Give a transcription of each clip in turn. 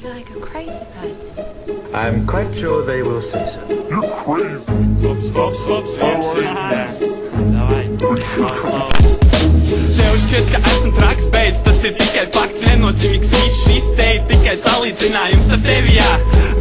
feel like a crazy person. I'm quite sure they will say so. You're crazy. Hops, Tev šķiet, ka esmu traks, beidz, tas ir tikai fakts, nenozīmīgs viss šis te ir tikai salīdzinājums ar tevi, jā.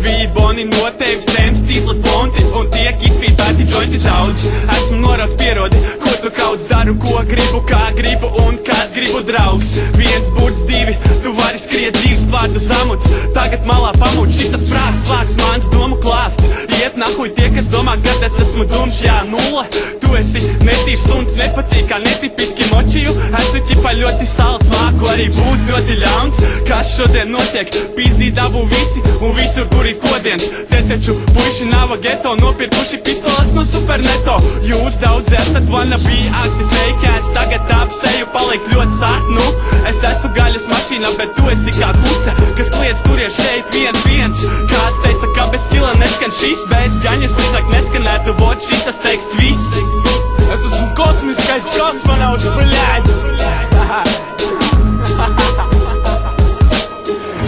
Vīdi boni no tevis tēms, tīsli ponti un tiek izpīpēti džointi daudz. Esmu norauts pierodi, ko tu kauds, daru, ko gribu, kā gribu un kad gribu draugs. Viens burts, divi, tu vari skriet divs vārdu samuts, tagad malā pamūt šitas prāks, plāks mans domu klāst. Iet nahuj tie, kas domā, kad es esmu dumš, jā, nulle. Tu esi netīrs suns, nepatīk kā netipiski močiju. Esmu ķipa ļoti salds, māku arī būt ļoti ļauns. Kas šodien notiek? Pīzdīt dabu visi un visur, kur ir kodiens. Te taču puiši nava geto, nopirkuši pistolas no superneto. Jūs daudz esat wannabe, augsti fake-ēns, tagad apseju paliek ļoti sārt, nu. Es esmu gaļas mašīna, bet tu esi kā kuce, kas kliedz turies šeit viens. Kāds teica, ka bez skila neskan šis, bez gaņas drīzāk neskanētu, vot šitas teksts viss. Es esmu kosmiskais kosmonauts, bļaļ!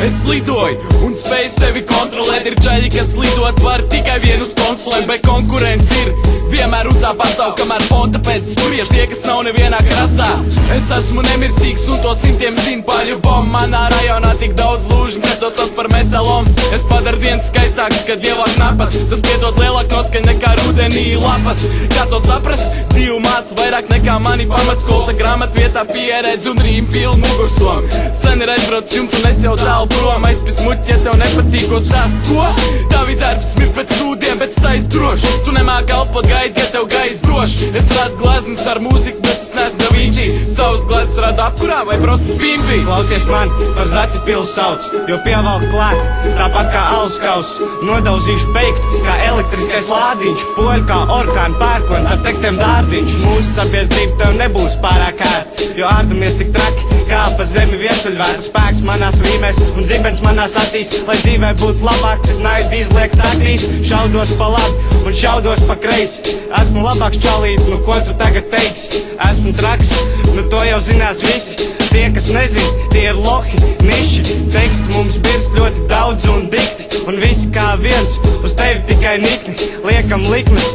Es lidoju un spēju sevi kontrolēt. Ir čaļi, kas lidot var tikai vien uz konsulēm, bet konkurence ir vienmēr un tā pastāv, kamēr fonta pēc skurieši tie, kas nav nevienā krastā. Es esmu nemirstīgs un to simtiem zinu paļu bombu. Manā rajonā tik daudz lūžņu, ka to sauc par metalom. Es padaru dienas skaistāks, kad ievāk napas. Tas piedod lielāk noskaņ nekā rudenī lapas. Kā to saprast? Dzīvu māc vairāk nekā mani pamatskolta grāmatvietā pieredze un rīm pilnu mugursom. Sen ir aizbrauc jums un es jau tālu prom. Aizpis muļķi, ja tev nepatīk, ko stāst, ko? Tavi darbs mir pēc sūdiem, bet stais droši. Tu nemāk kalpot gaidi, ja tev gais droši. Es rādu glaznas ar mūziku, bet es neesmu Da Vinci. Savas glazas rādu apkurā vai prosti pimpi? Klausies man, par zaci pilu sauc, jo pievalk klāt, tāpat kā alskaus. Nodauzīšu beigtu, kā elektriskais lādiņš. Poļu kā orkāni pērkons ar tekstiem dārdiņš. Mūsu sabiedrība tev nebūs pārāk ērt, jo ārdamies tik traki, kā pa zemi viesuļvēta. Spēks manās rīmēs un zibens manās acīs, lai dzīvē būtu labāks. Es naidu izliekt aktīs, šaudos pa labi un šaudos pa kreisi. Esmu labāks čalīt, nu ko tu tagad teiksi? Esmu traks, nu to jau zinās visi. Tie, kas nezin, tie ir lohi, niši. Teksti mums birst ļoti daudz un dikti, un visi kā viens, uz tevi tikai nikni. Liekam likmes,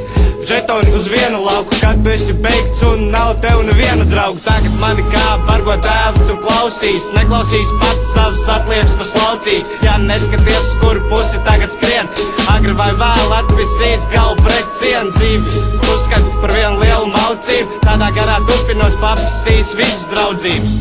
žetoni uz vienu lauku, kad tu esi beigts un nav tev neviena draugu. Tagad mani kā bargo tēvu tu klausīs, neklausīs pats savus atliečus tu slaucīs. Ja neskaties, uz kuru pusi tagad skrien, agri vai vēl atvisīs galvu pret sienu. Dzīvi uzskat par vienu lielu maucību, tādā garā turpinot papisīs visas draudzības.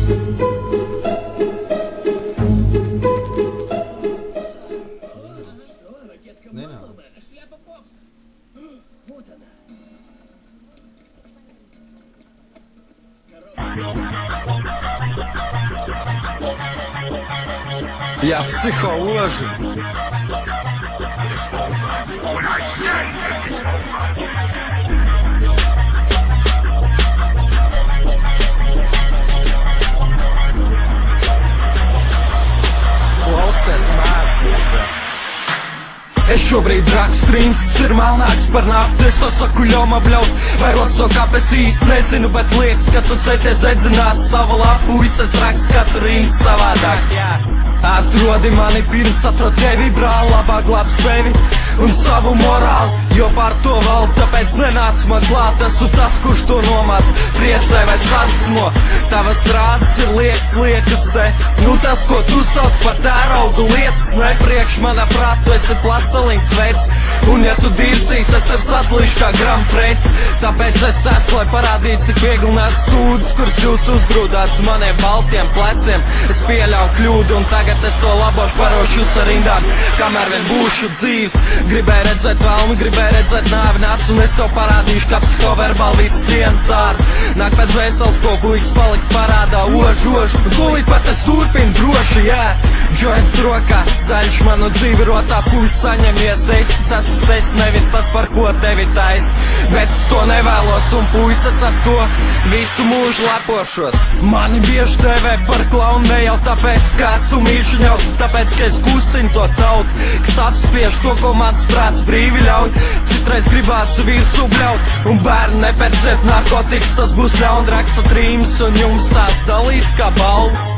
Я психоложу. Es šobrīd rakstu streams, kas ir melnāks par naftu. Es to saku ļoma bļaut, vai roto kāpēc īsti nezinu, bet liekas, ka tu centies dedzināt savu lapu. Es rakstu katru rindu savādāk. Atrodi mani pirms atrod tevi, brāl, labāk glāb sevi un savu morālu, jo par to vēl tāpēc nenāc man klāt. Esmu tas, kurš to nomāc, priecē vai sadusmo. Tavas frāzes ir liekas te, nu tas, ko tu sauc par tēraudu lietas, ne priekš manā prāt, tu esi plastelīns veids. Un ja tu dirsīs, es tev sadalīšu kā gram prets. Tāpēc es testu, lai parādītu, cik viegli nes sūdas, kuras jūs uzgrūdāt uz maniem baltiem pleciem. Es pieļauju kļūdu un tagad es to labošu, barošu jūs ar rindām, kamēr vien būšu dzīvs. Gribēju redzēt vēlmi, gribēju redzēt nāvi, nāc un es to parādīšu, kā psihoverbāli visas sienas ār. Nāk pēc vēseles, ko puikas palikt parādā, ožu, un tūlīt pat es turpinu droši, jā. Joints rokā, zaļš manu dzīvi rotā, pusi saņemies, esi tas, kas esi, nevis tas, par ko tevi tais. Bet es to nevēlos un puises ar to visu mūžu lepošos. Mani bieži devē par klaunu, ne jau tāpēc, ka esmu mīšu ņaut, tāpēc, ka es kustinu to tautu, kas apspiež to, ko mans prāts brīvi ļauj. Citreiz gribās visu bļaut, un bērni nepērciet narkotikas, tas būs ļaun, rakstat rīmas un jums tās dalīs kā balvu.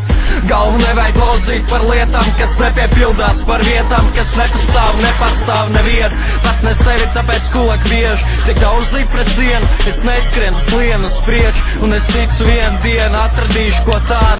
Galvu nevajag lozīt par lietām, kas nepiepildās, par vietām, kas nepastāv, nepastāv nevienu. Pat ne sevi, tāpēc kulak bieži tik daudz līp pret sienu. Es neskrienu slienu uz priekšu, un es ticu vienu dienu atradīšu ko tādu.